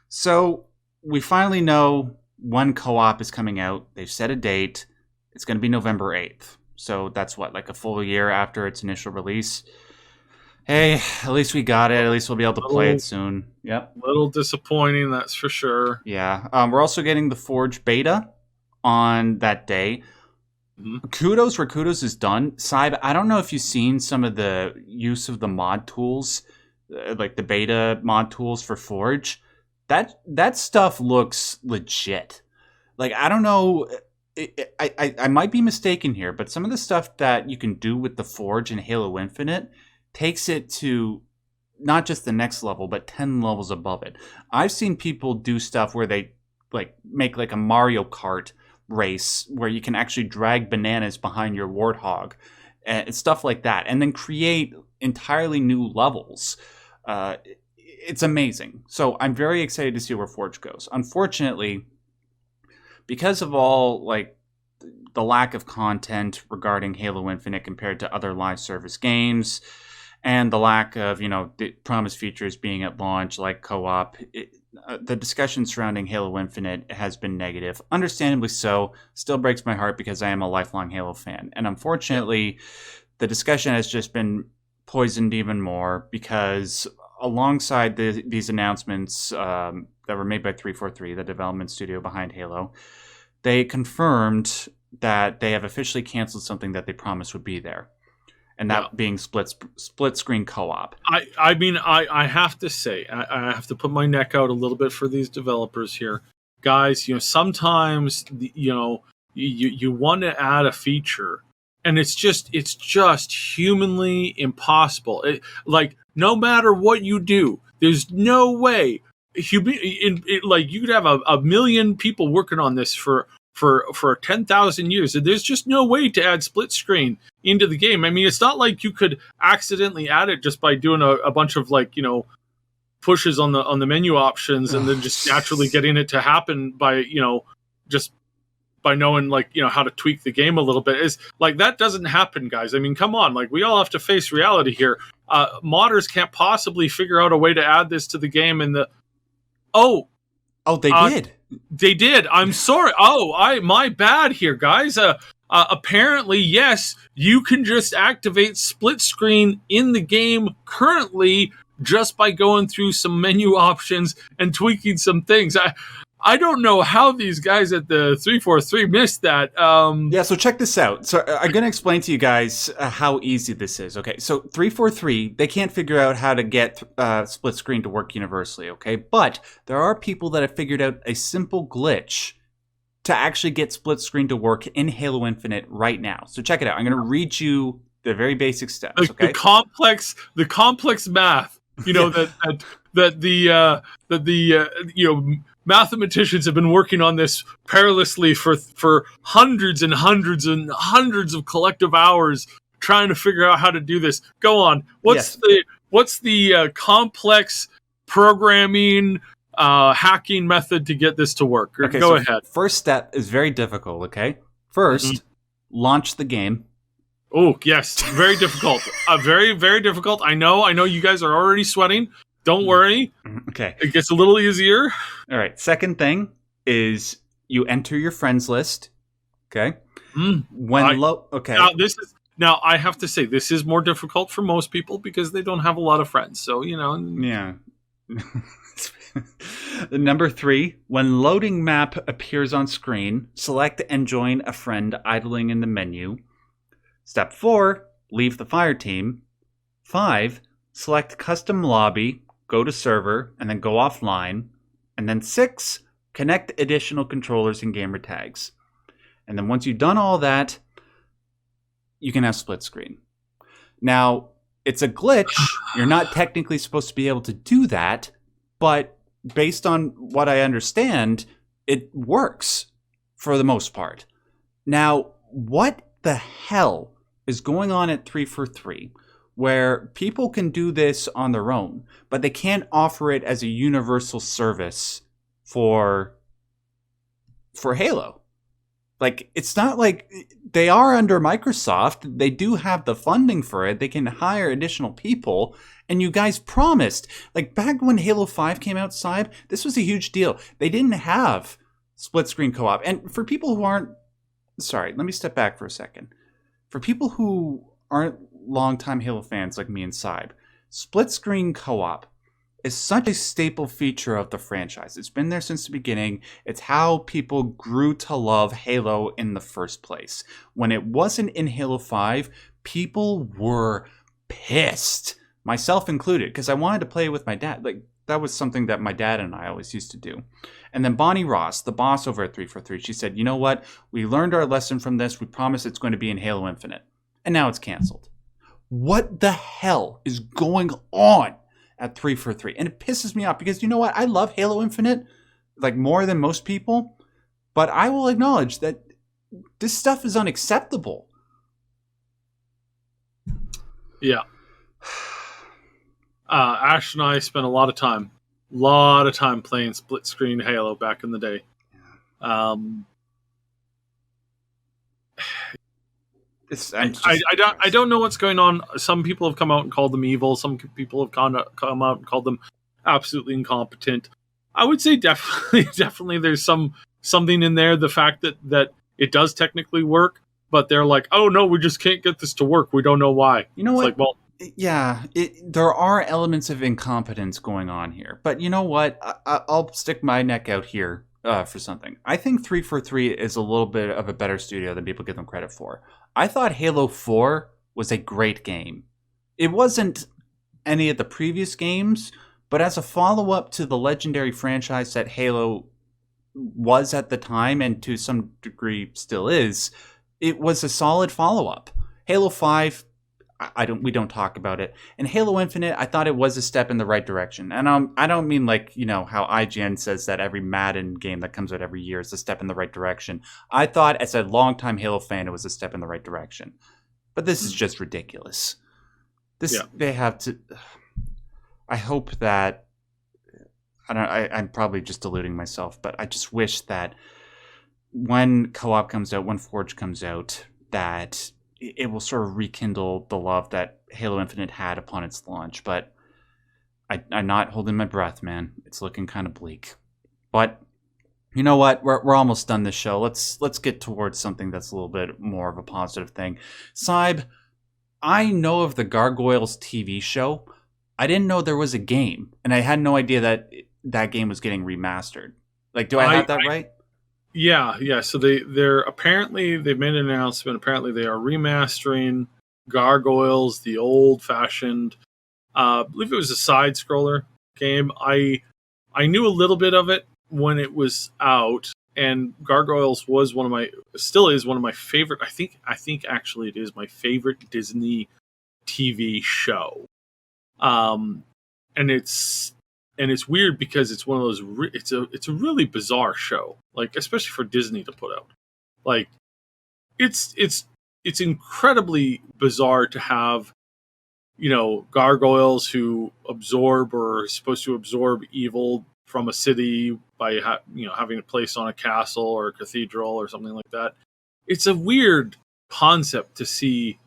So we finally know when co-op is coming out. They've set a date. It's going to be November 8th. So that's like a full year after its initial release. Hey, at least we got it. At least we'll be able to play it soon. Yep. A little disappointing, that's for sure. Yeah. We're also getting the Forge beta on that day. Mm-hmm. Kudos where kudos is done. Cyb, I don't know if you've seen some of the use of the mod tools, like the beta mod tools for Forge. That stuff looks legit. Like, I don't know. I might be mistaken here, but some of the stuff that you can do with the Forge in Halo Infinite takes it to not just the next level, but 10 levels above it. I've seen people do stuff where they make a Mario Kart race where you can actually drag bananas behind your Warthog and stuff like that, and then create entirely new levels. It's amazing. So I'm very excited to see where Forge goes. Unfortunately, because of all the lack of content regarding Halo Infinite compared to other live service games, and the lack of, the promised features being at launch, like co-op, the discussion surrounding Halo Infinite has been negative. Understandably so. Still breaks my heart because I am a lifelong Halo fan. And unfortunately, the discussion has just been poisoned even more because alongside these announcements that were made by 343, the development studio behind Halo, they confirmed that they have officially canceled something that they promised would be there. And that being split screen co-op. I mean, I have to say, I have to put my neck out a little bit for these developers here, guys. Sometimes you want to add a feature, and it's just humanly impossible. No matter what you do, there's no way. You could have a million people working on this for 10,000 years. There's just no way to add split screen into the game. I mean, it's not like you could accidentally add it just by doing a bunch of pushes on the menu options and then just naturally getting it to happen by just by knowing how to tweak the game a little bit. Is like that doesn't happen, guys. I mean, come on, like we all have to face reality here. Modders can't possibly figure out a way to add this to the game. And they did. I'm sorry. My bad here, guys. Apparently, yes, you can just activate split screen in the game currently just by going through some menu options and tweaking some things. I don't know how these guys at the 343 missed that. So check this out. So I'm going to explain to you guys how easy this is. Okay, so 343, they can't figure out how to get split screen to work universally, okay? But there are people that have figured out a simple glitch to actually get split screen to work in Halo Infinite right now. So check it out. I'm going to read you the very basic steps, okay? The complex math, that the mathematicians have been working on this perilously for hundreds and hundreds and hundreds of collective hours trying to figure out how to do this. Go on. What's the complex programming hacking method to get this to work? Okay, Go ahead. First step is very difficult, okay? First, launch the game. Oh, yes. Very difficult. Very, very difficult. I know you guys are already sweating. Don't worry. Okay. It gets a little easier. All right. Second thing is you enter your friends list. Okay. Okay. Now I have to say this is more difficult for most people because they don't have a lot of friends. So, Yeah. Number 3, when loading map appears on screen, select and join a friend idling in the menu. Step 4, leave the fire team. 5, select custom lobby, go to server, and then go offline. And then 6, connect additional controllers and gamer tags. And then once you've done all that, you can have split screen. Now, it's a glitch. You're not technically supposed to be able to do that, but based on what I understand, it works for the most part. Now, what the hell is going on at 343 where people can do this on their own, but they can't offer it as a universal service for Halo? Like, it's not like they are under Microsoft. They do have the funding for it. They can hire additional people. And you guys promised, like back when Halo 5 came out, Cyb, this was a huge deal. They didn't have split screen co-op. And for people who aren't, sorry, let me step back for a second. For people who aren't longtime Halo fans like me and Cyb, split screen co-op is such a staple feature of the franchise. It's been there since the beginning. It's how people grew to love Halo in the first place. When it wasn't in Halo 5, people were pissed, myself included, because I wanted to play with my dad. Like, that was something that my dad and I always used to do. And then Bonnie Ross, the boss over at 343, she said, you know what? We learned our lesson from this. We promise it's going to be in Halo Infinite. And now it's canceled. What the hell is going on at 343? And it pisses me off because, you know what? I love Halo Infinite, like, more than most people. But I will acknowledge that this stuff is unacceptable. Yeah. Ash and I spent a lot of time playing split screen Halo back in the day. I don't know what's going on. Some people have come out and called them evil. Some people have come out and called them absolutely incompetent. I would say definitely there's something in there. The fact that it does technically work, but they're like, oh no, we just can't get this to work. We don't know why. You know what? Like, well, yeah, there are elements of incompetence going on here. But you know what? I'll stick my neck out here for something. I think 343 is a little bit of a better studio than people give them credit for. I thought Halo 4 was a great game. It wasn't any of the previous games, but as a follow-up to the legendary franchise that Halo was at the time, and to some degree still is, it was a solid follow-up. Halo 5... we don't talk about it. And Halo Infinite, I thought it was a step in the right direction. And I don't mean like, you know, how IGN says that every Madden game that comes out every year is a step in the right direction. I thought, as a longtime Halo fan, it was a step in the right direction. But this is just ridiculous. They have to... I hope that... I'm probably just deluding myself, but I just wish that when co-op comes out, when Forge comes out, that it will sort of rekindle the love that Halo Infinite had upon its launch. But I'm not holding my breath, man. It's looking kind of bleak. But you know what? We're almost done this show. Let's get towards something that's a little bit more of a positive thing. Syb, I know of the Gargoyles TV show. I didn't know there was a game, and I had no idea that that game was getting remastered. Like, do I have that right? Yeah. So they're apparently, they've made an announcement. Apparently, they are remastering Gargoyles, the old-fashioned. I believe it was a side scroller game. I knew a little bit of it when it was out, and Gargoyles was still is one of my favorite. I think actually it is my favorite Disney TV show. And it's weird because it's one of those. It's a really bizarre show, like especially for Disney to put out. Like it's incredibly bizarre to have, gargoyles who absorb or are supposed to absorb evil from a city by having a place on a castle or a cathedral or something like that. It's a weird concept to see,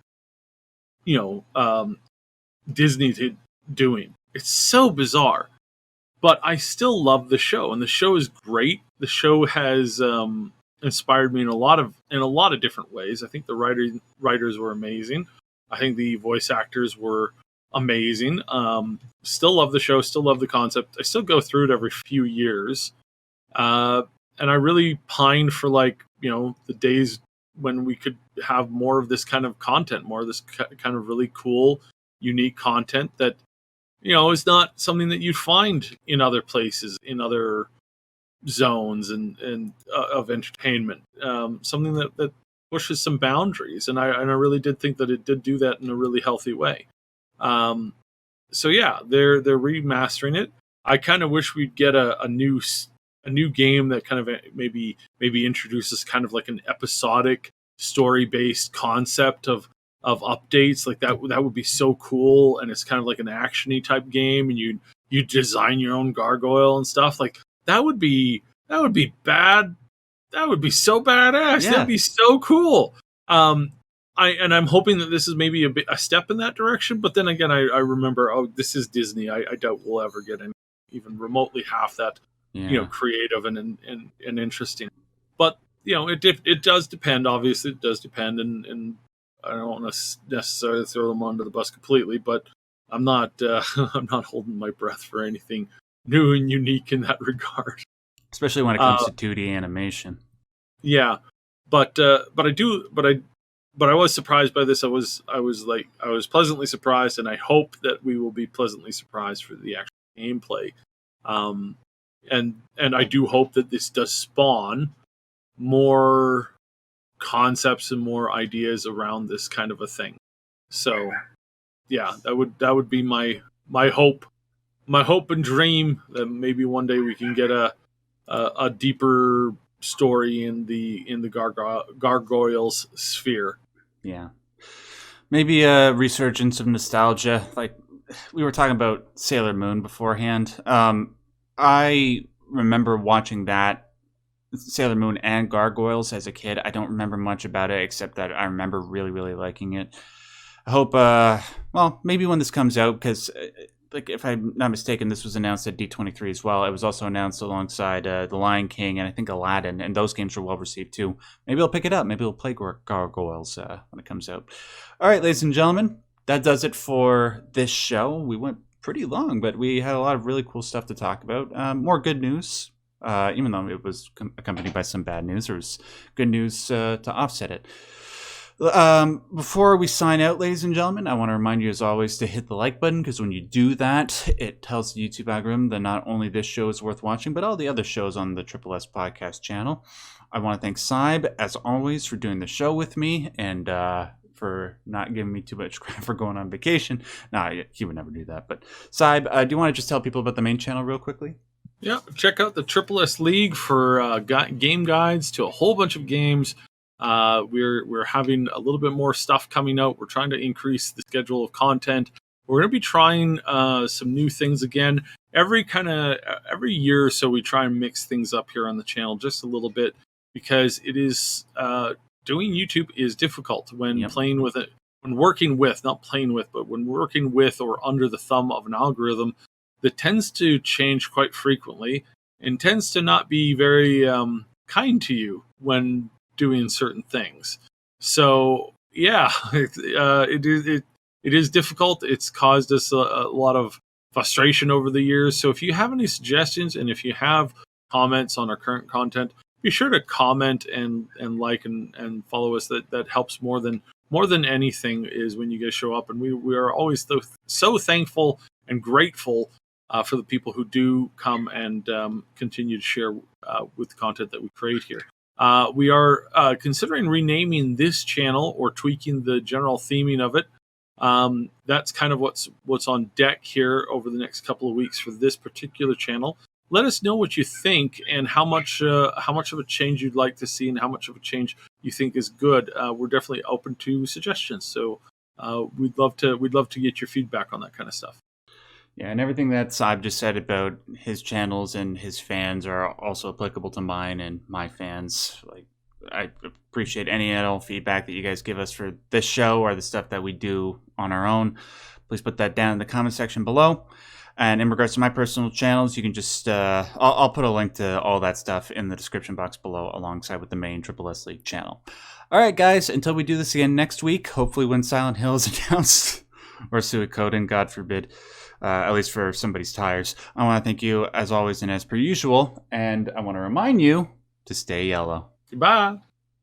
Disney doing. It's so bizarre, but I still love the show, and the show is great. The show has inspired me in a lot of different ways. I think the writers were amazing. I think the voice actors were amazing. Still love the show. Still love the concept. I still go through it every few years. And I really pine for the days when we could have more of this kind of content, more of this kind of really cool, unique content that, is not something that you'd find in other places, in other zones and of entertainment. Something that pushes some boundaries, and I really did think that it did do that in a really healthy way. So yeah, they're remastering it. I kind of wish we'd get a new game that kind of maybe introduces kind of like an episodic story based concept of updates. Like that would be so cool, and it's kind of like an actiony type game, and you design your own gargoyle and stuff. Like that would be bad. That would be so badass. Yeah. That'd be so cool. I'm hoping that this is maybe a step in that direction. But then again, I remember, this is Disney. I doubt we'll ever get even remotely half that, creative and interesting. But it does depend. Obviously, it does depend, and I don't want to necessarily throw them under the bus completely. But I'm not I'm not holding my breath for anything new and unique in that regard. Especially when it comes to 2D animation. Yeah, but I was surprised by this. I was pleasantly surprised, and I hope that we will be pleasantly surprised for the actual gameplay. And I do hope that this does spawn more concepts and more ideas around this kind of a thing. So, yeah, that would be my hope and dream that maybe one day we can get a deeper story in the gargoyles sphere. Yeah, maybe a resurgence of nostalgia. Like we were talking about Sailor Moon beforehand. I remember watching that Sailor Moon and Gargoyles as a kid. I don't remember much about it except that I remember really, really liking it. I hope, maybe when this comes out, because if I'm not mistaken, this was announced at D23 as well. It was also announced alongside The Lion King and I think Aladdin, and those games were well received too. Maybe I'll pick it up. Maybe I'll play Gargoyles when it comes out. All right, ladies and gentlemen, that does it for this show. We went pretty long, but we had a lot of really cool stuff to talk about. More good news, even though it was accompanied by some bad news. There was good news to offset it. Before we sign out, ladies and gentlemen, I want to remind you as always to hit the like button, because when you do that, it tells the YouTube algorithm that not only this show is worth watching, but all the other shows on the Triple S Podcast channel. I want to thank Syb, as always, for doing the show with me and for not giving me too much credit for going on vacation. Nah, he would never do that. But Syb, do you want to just tell people about the main channel real quickly? Yeah, check out the Triple S League for game guides to a whole bunch of games. We're having a little bit more stuff coming out. We're trying to increase the schedule of content. We're going to be trying some new things again. Every year or so, we try and mix things up here on the channel just a little bit, because it is doing YouTube is difficult when playing with it, when working with, not playing with, but when working with or under the thumb of an algorithm that tends to change quite frequently and tends to not be very kind to you when doing certain things. So yeah, it is difficult. It's caused us a lot of frustration over the years. So if you have any suggestions and if you have comments on our current content, be sure to comment and like and follow us. That helps more than anything is when you guys show up. And we are always so thankful and grateful for the people who do come and continue to share with the content that we create here. We are considering renaming this channel or tweaking the general theming of it. That's kind of what's on deck here over the next couple of weeks for this particular channel. Let us know what you think and how much of a change you'd like to see and how much of a change you think is good. We're definitely open to suggestions, so we'd love to get your feedback on that kind of stuff. Yeah, and everything that Syb just said about his channels and his fans are also applicable to mine and my fans. Like, I appreciate any and all feedback that you guys give us for this show or the stuff that we do on our own. Please put that down in the comment section below. And in regards to my personal channels, you can just, I'll put a link to all that stuff in the description box below alongside with the main Triple S League channel. All right, guys, until we do this again next week, hopefully when Silent Hill is announced, or Suikoden, God forbid, at least for somebody's tires, I want to thank you as always and as per usual, and I want to remind you to stay yellow. Goodbye.